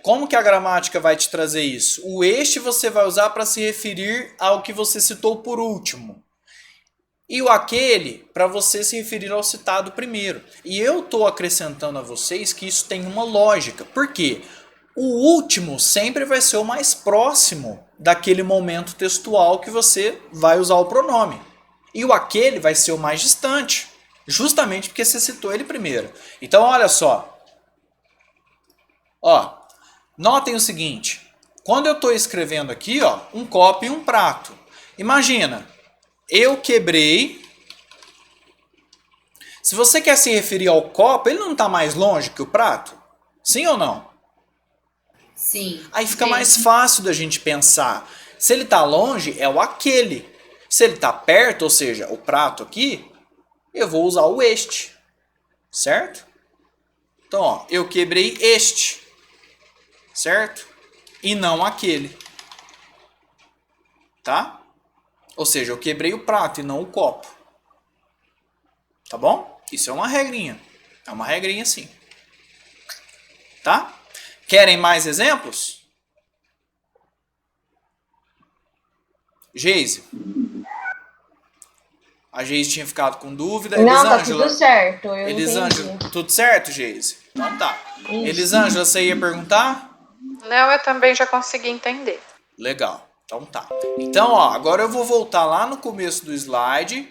Speaker 1: como que a gramática vai te trazer isso? O este você vai usar para se referir ao que você citou por último. E o aquele para você se referir ao citado primeiro. E eu estou acrescentando a vocês que isso tem uma lógica. Por quê? O último sempre vai ser o mais próximo daquele momento textual que você vai usar o pronome. E o aquele vai ser o mais distante. Justamente porque você citou ele primeiro. Então, olha só. Ó, notem o seguinte. Quando eu estou escrevendo aqui, ó, um copo e um prato. Imagina, eu quebrei. Se você quer se referir ao copo, ele não está mais longe que o prato? Sim ou não?
Speaker 3: Sim.
Speaker 1: Aí fica
Speaker 3: Sim.
Speaker 1: mais fácil da gente pensar. Se ele está longe, é o aquele. Se ele está perto, ou seja, o prato aqui, eu vou usar o este. Certo? Então, ó, eu quebrei este. Certo? E não aquele. Tá? Ou seja, eu quebrei o prato e não o copo. Tá bom? Isso é uma regrinha. É uma regrinha sim. Tá? Querem mais exemplos? Geise. A Geise tinha ficado com dúvida.
Speaker 4: Não, tá
Speaker 1: Elisângela,
Speaker 4: tudo certo. Eu
Speaker 1: Elisângela,
Speaker 4: entendi.
Speaker 1: tudo certo, Geise? Então tá.
Speaker 4: Isso.
Speaker 1: Elisângela, você ia perguntar?
Speaker 2: Não, eu também já consegui entender.
Speaker 1: Legal. Então tá. Então, ó, agora eu vou voltar lá no começo do slide.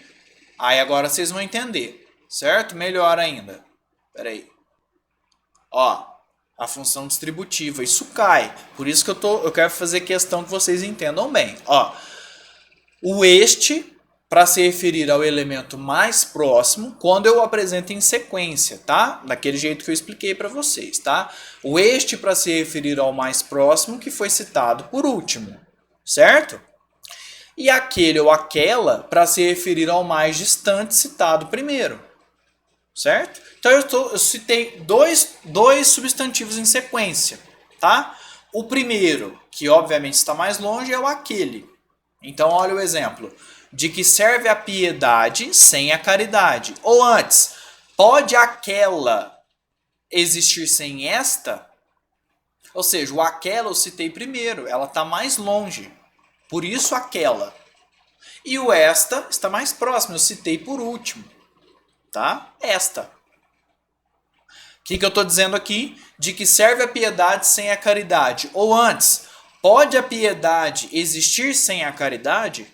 Speaker 1: Aí agora vocês vão entender. Certo? Melhor ainda. Pera aí. Ó, a função distributiva. Isso cai. Por isso que eu quero fazer questão que vocês entendam bem. Ó, o este, para se referir ao elemento mais próximo, quando eu apresento em sequência, tá? Daquele jeito que eu expliquei para vocês, tá? O este para se referir ao mais próximo, que foi citado por último, certo? E aquele ou aquela para se referir ao mais distante, citado primeiro, certo? Então eu citei dois substantivos em sequência, tá? O primeiro, que obviamente está mais longe, é o aquele. Então olha o exemplo. De que serve a piedade sem a caridade? Ou antes, pode aquela existir sem esta? Ou seja, o aquela eu citei primeiro, ela está mais longe. Por isso aquela. E o esta está mais próximo, eu citei por último. Tá? Esta. O que eu estou dizendo aqui? De que serve a piedade sem a caridade? Ou antes, pode a piedade existir sem a caridade?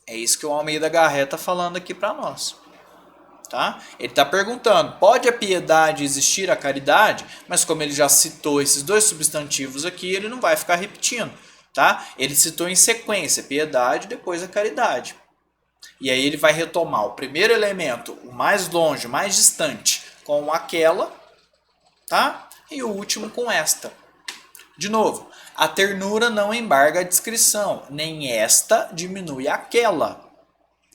Speaker 1: É isso que o Almeida Garré está falando aqui para nós. Tá? Ele está perguntando, pode a piedade existir a caridade? Mas como ele já citou esses dois substantivos aqui, ele não vai ficar repetindo. Tá? Ele citou em sequência, piedade, depois a caridade. E aí ele vai retomar o primeiro elemento, o mais longe, mais distante, com aquela, tá? E o último com esta. De novo, a ternura não embarga a descrição, nem esta diminui aquela,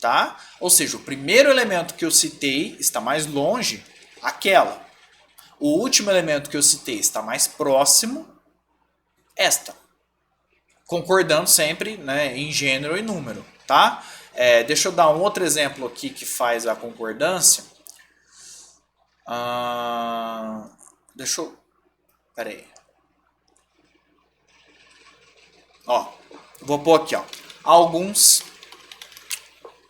Speaker 1: tá? Ou seja, o primeiro elemento que eu citei está mais longe, aquela. O último elemento que eu citei está mais próximo, esta. Concordando sempre, né, em gênero e número, tá? Deixa eu dar um outro exemplo aqui que faz a concordância. Pera aí. Ó, vou pôr aqui, ó. Alguns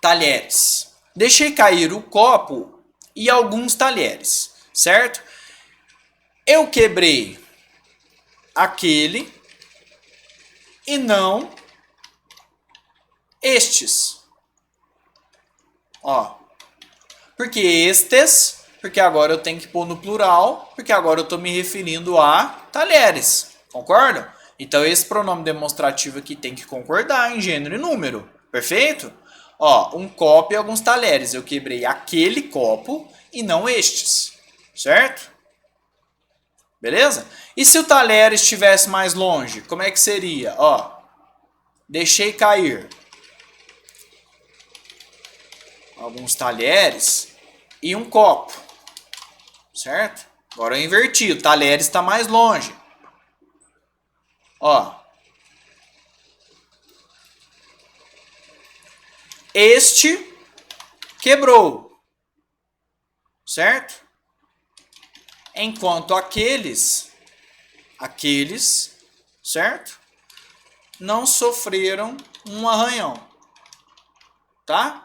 Speaker 1: talheres. Deixei cair o copo e alguns talheres, certo? Eu quebrei aquele e não estes. Ó. Porque estes, porque agora eu tenho que pôr no plural, porque agora eu estou me referindo a talheres. Concordam? Então esse pronome demonstrativo aqui tem que concordar em gênero e número. Perfeito? Ó, um copo e alguns talheres. Eu quebrei aquele copo e não estes, certo? Beleza? E se o talher estivesse mais longe, como é que seria? Ó, deixei cair alguns talheres e um copo, certo? Agora eu inverti, o talher está mais longe. Ó, este quebrou, certo? Enquanto aqueles, certo? Não sofreram um arranhão, tá?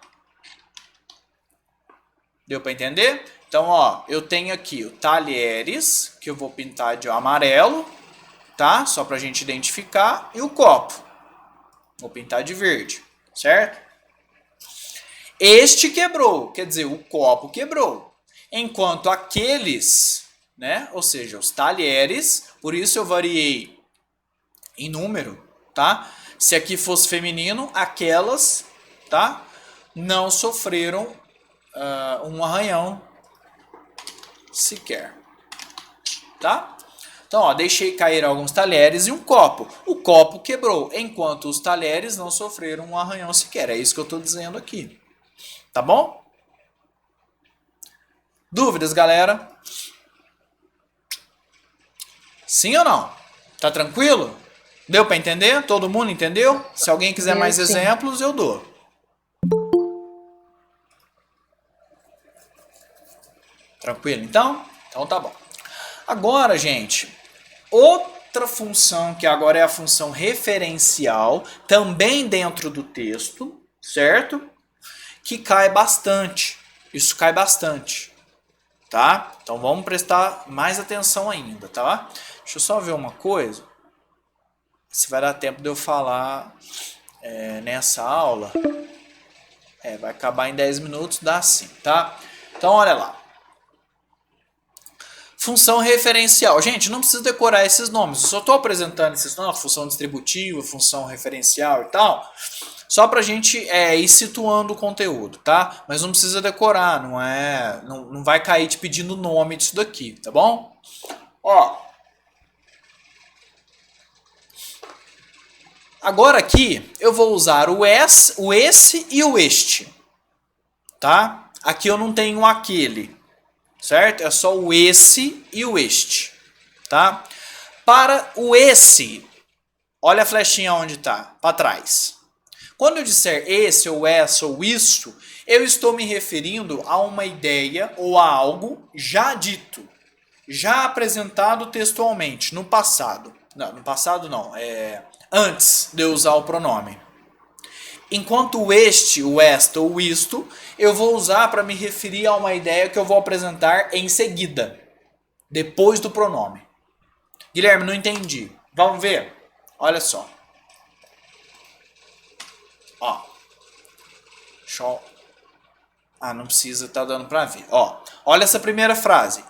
Speaker 1: Deu para entender? Então, ó, eu tenho aqui o talheres, que eu vou pintar de amarelo, tá? Só pra gente identificar, e o copo. Vou pintar de verde, certo? Este quebrou, quer dizer, o copo quebrou. Enquanto aqueles, né? Ou seja, os talheres, por isso eu variei em número, tá? Se aqui fosse feminino, aquelas, tá? Não sofreram um arranhão sequer, tá? Então, ó, deixei cair alguns talheres e um copo. O copo quebrou, enquanto os talheres não sofreram um arranhão sequer. É isso que eu estou dizendo aqui. Tá bom? Dúvidas, galera? Sim ou não? Tá tranquilo? Deu para entender? Todo mundo entendeu? Se alguém quiser mais exemplos, eu dou. Tranquilo, então? Então tá bom. Agora, gente, outra função que agora é a função referencial, também dentro do texto, certo? Que cai bastante. Isso cai bastante, tá? Então vamos prestar mais atenção ainda, tá? Deixa eu só ver uma coisa. Se vai dar tempo de eu falar nessa aula. Vai acabar em 10 minutos, dá sim, tá? Então olha lá. Função referencial. Gente, não precisa decorar esses nomes. Eu só estou apresentando esses nomes, função distributiva, função referencial e tal, só para a gente ir situando o conteúdo, tá? Mas não precisa decorar, não vai cair te pedindo o nome disso daqui, tá bom? Ó. Agora aqui eu vou usar o esse e o este, tá? Aqui eu não tenho aquele. Certo? É só o esse e o este, tá? Para o esse, olha a flechinha onde está, para trás. Quando eu disser esse ou essa ou isto, eu estou me referindo a uma ideia ou a algo já dito, já apresentado textualmente, no passado. Não, no passado não, antes de eu usar o pronome. Enquanto o este, o esta ou isto, eu vou usar para me referir a uma ideia que eu vou apresentar em seguida, depois do pronome. Guilherme, não entendi. Vamos ver? Olha só. Ó. Não precisa, tá dando para ver. Ó, olha essa primeira frase.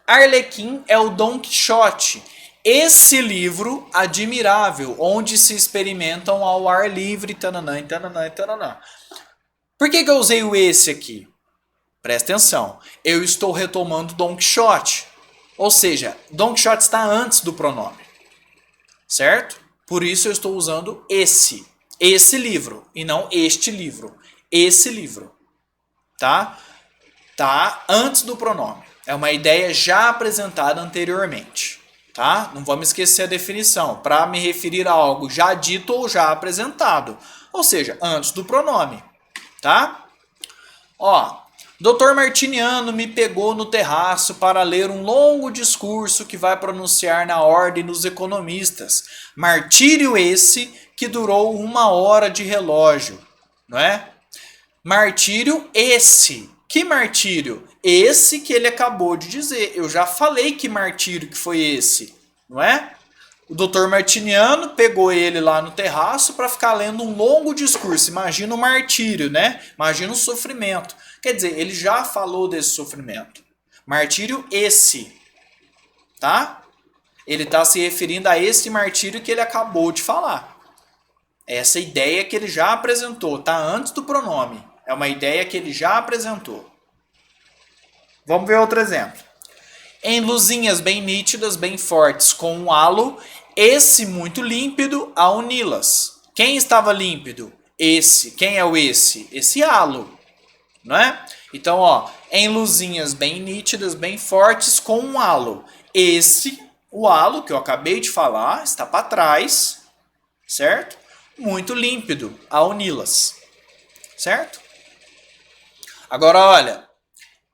Speaker 1: Arlequim é o Dom Quixote. Esse livro admirável, onde se experimentam ao ar livre, tananã, tananã, tananã. Por que eu usei o esse aqui? Presta atenção. Eu estou retomando Dom Quixote. Ou seja, Dom Quixote está antes do pronome. Certo? Por isso eu estou usando esse. Esse livro. E não este livro. Esse livro. Tá? Tá antes do pronome. É uma ideia já apresentada anteriormente. Tá? Não vamos esquecer a definição. Para me referir a algo já dito ou já apresentado. Ou seja, antes do pronome. Tá? Ó, Dr. Martiniano me pegou no terraço para ler um longo discurso que vai pronunciar na ordem dos economistas. Martírio esse que durou 1 hora de relógio. Não é? Martírio esse. Que martírio? Esse que ele acabou de dizer. Eu já falei que martírio que foi esse, não é? O Dr. Martiniano pegou ele lá no terraço para ficar lendo um longo discurso. Imagina o martírio, né? Imagina o sofrimento. Quer dizer, ele já falou desse sofrimento. Martírio esse, tá? Ele está se referindo a esse martírio que ele acabou de falar. Essa ideia que ele já apresentou, tá antes do pronome. É uma ideia que ele já apresentou. Vamos ver outro exemplo. Em luzinhas bem nítidas, bem fortes, com um halo, esse muito límpido a uni-las. Quem estava límpido? Esse. Quem é o esse? Esse halo, não é? Então, ó, em luzinhas bem nítidas, bem fortes, com um halo. Esse, o halo que eu acabei de falar, está para trás, certo? Muito límpido a uni-las, certo? Agora, olha,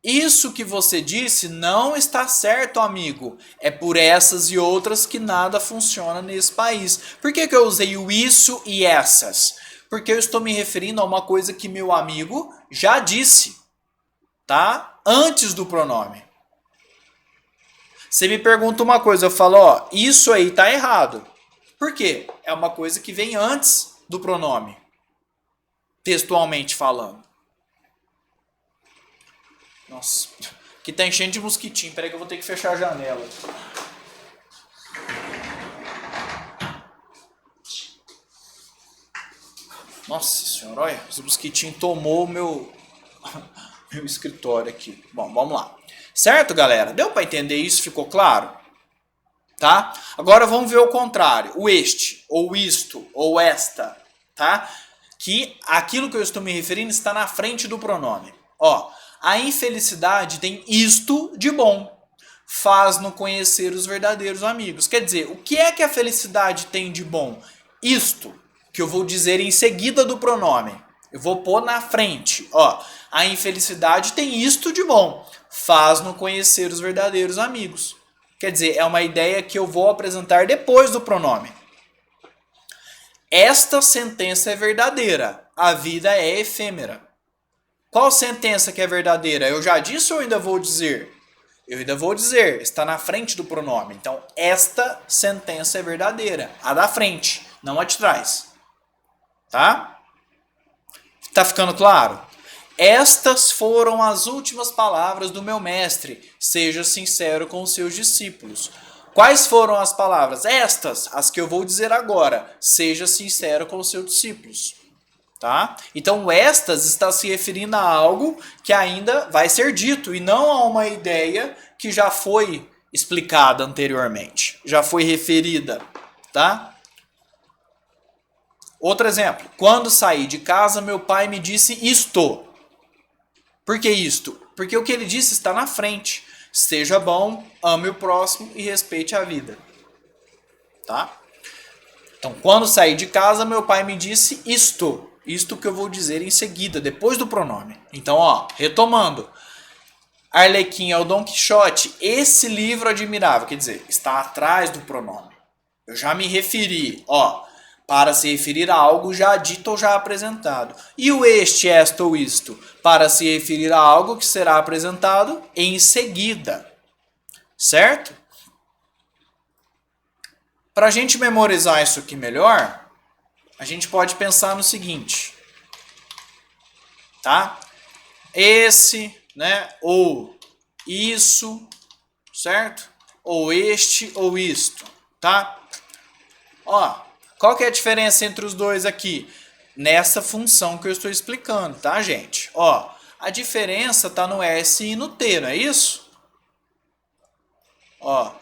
Speaker 1: isso que você disse não está certo, amigo. É por essas e outras que nada funciona nesse país. Por que eu usei o isso e essas? Porque eu estou me referindo a uma coisa que meu amigo já disse, tá? Antes do pronome. Você me pergunta uma coisa, eu falo, ó, isso aí tá errado. Por quê? É uma coisa que vem antes do pronome, textualmente falando. Nossa, aqui tá enchendo de mosquitinho. Peraí que eu vou ter que fechar a janela. Nossa senhora, olha, esse mosquitinho tomou o meu escritório aqui. Bom, vamos lá. Certo, galera? Deu para entender isso? Ficou claro? Tá? Agora vamos ver o contrário. O este, ou isto, ou esta, tá? Que aquilo que eu estou me referindo está na frente do pronome. Ó, a infelicidade tem isto de bom. Faz-no conhecer os verdadeiros amigos. Quer dizer, o que é que a felicidade tem de bom? Isto, que eu vou dizer em seguida do pronome. Eu vou pôr na frente. Ó, a infelicidade tem isto de bom. Faz-no conhecer os verdadeiros amigos. Quer dizer, é uma ideia que eu vou apresentar depois do pronome. Esta sentença é verdadeira. A vida é efêmera. Qual sentença que é verdadeira? Eu já disse ou ainda vou dizer? Eu ainda vou dizer. Está na frente do pronome. Então, esta sentença é verdadeira. A da frente, não a de trás. Tá? Tá ficando claro? Estas foram as últimas palavras do meu mestre. Seja sincero com os seus discípulos. Quais foram as palavras? Estas, as que eu vou dizer agora. Seja sincero com os seus discípulos. Tá? Então, estas está se referindo a algo que ainda vai ser dito e não a uma ideia que já foi explicada anteriormente. Já foi referida. Tá? Outro exemplo. Quando saí de casa, meu pai me disse isto. Por que isto? Porque o que ele disse está na frente. Seja bom, ame o próximo e respeite a vida. Tá? Então, quando saí de casa, meu pai me disse isto. Isto que eu vou dizer em seguida, depois do pronome. Então, ó, retomando. Arlequim é o Dom Quixote. Esse livro admirável, quer dizer, está atrás do pronome. Eu já me referi, ó, para se referir a algo já dito ou já apresentado. E o este, esta ou isto, para se referir a algo que será apresentado em seguida. Certo? Para a gente memorizar isso aqui melhor, a gente pode pensar no seguinte. Tá? Esse, né? Ou isso, certo? Ou este ou isto, tá? Ó. Qual que é a diferença entre os dois aqui? Nessa função que eu estou explicando, tá, gente? Ó, a diferença está no S e no T, não é isso? Ó.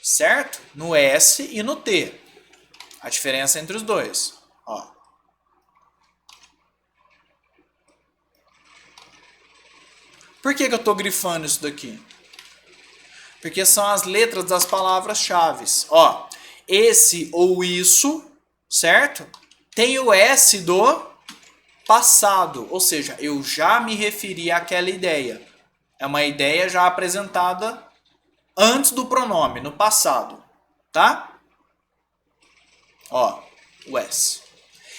Speaker 1: Certo? No S e no T. A diferença entre os dois. Ó. Por que eu estou grifando isso daqui? Porque são as letras das palavras-chave. Ó, esse ou isso, certo? Tem o S do passado, ou seja, eu já me referi àquela ideia. É uma ideia já apresentada antes do pronome, no passado, tá? Ó, o S.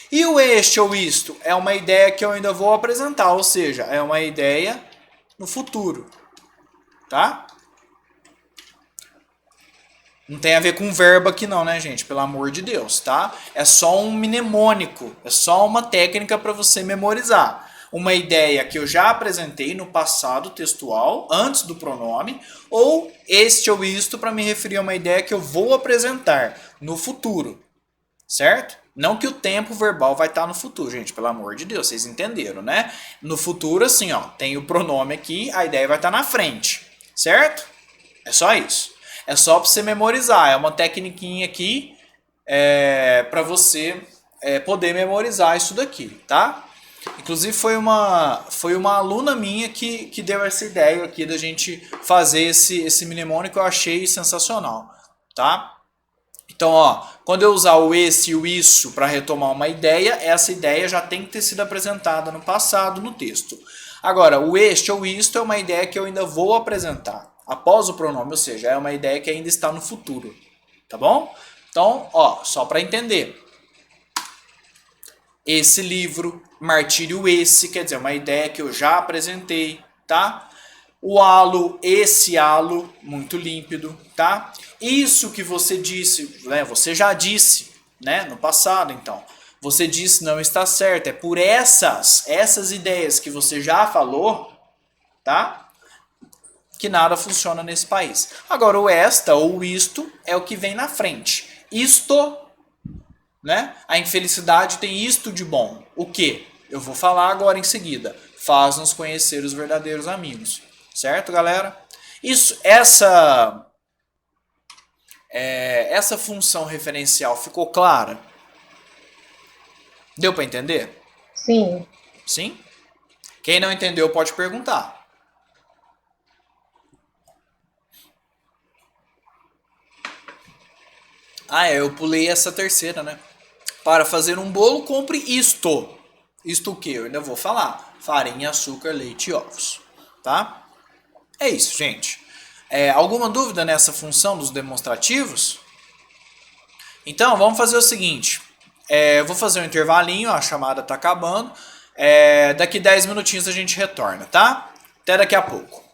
Speaker 1: E o este ou isto é uma ideia que eu ainda vou apresentar, ou seja, é uma ideia no futuro, tá? Não tem a ver com verbo aqui não, né, gente? Pelo amor de Deus, tá? É só um mnemônico, é só uma técnica para você memorizar. Uma ideia que eu já apresentei no passado textual, antes do pronome, ou este ou isto para me referir a uma ideia que eu vou apresentar no futuro, certo? Não que o tempo verbal vai estar no futuro, gente, pelo amor de Deus, vocês entenderam, né? No futuro, assim, ó, tem o pronome aqui, a ideia vai estar na frente, certo? É só isso. É só para você memorizar, é uma tecniquinha aqui para você poder memorizar isso daqui, tá? Inclusive foi uma aluna minha que deu essa ideia aqui da gente fazer esse mnemônico, que eu achei sensacional, tá? Então, ó, quando eu usar o esse e o isso para retomar uma ideia, essa ideia já tem que ter sido apresentada no passado, no texto. Agora, o este ou isto é uma ideia que eu ainda vou apresentar após o pronome, ou seja, é uma ideia que ainda está no futuro, tá bom? Então, ó, só para entender. Esse livro, martírio esse, quer dizer, uma ideia que eu já apresentei, tá? O halo, esse halo, muito límpido, tá? Isso que você disse, né? Você já disse, né? No passado, então. Você disse não está certo. É por essas ideias que você já falou, tá? Que nada funciona nesse país. Agora, o esta ou o isto é o que vem na frente. Isto, né? A infelicidade tem isto de bom. O que? Eu vou falar agora em seguida. Faz-nos conhecer os verdadeiros amigos. Certo, galera? Essa função referencial ficou clara? Deu para entender?
Speaker 4: Sim.
Speaker 1: Sim? Quem não entendeu pode perguntar. Eu pulei essa terceira, né? Para fazer um bolo, compre isto. Isto o que? Eu ainda vou falar. Farinha, açúcar, leite e ovos. Tá? É isso, gente. Alguma dúvida nessa função dos demonstrativos? Então, vamos fazer o seguinte. Vou fazer um intervalinho, a chamada está acabando. Daqui 10 minutinhos a gente retorna, tá? Até daqui a pouco.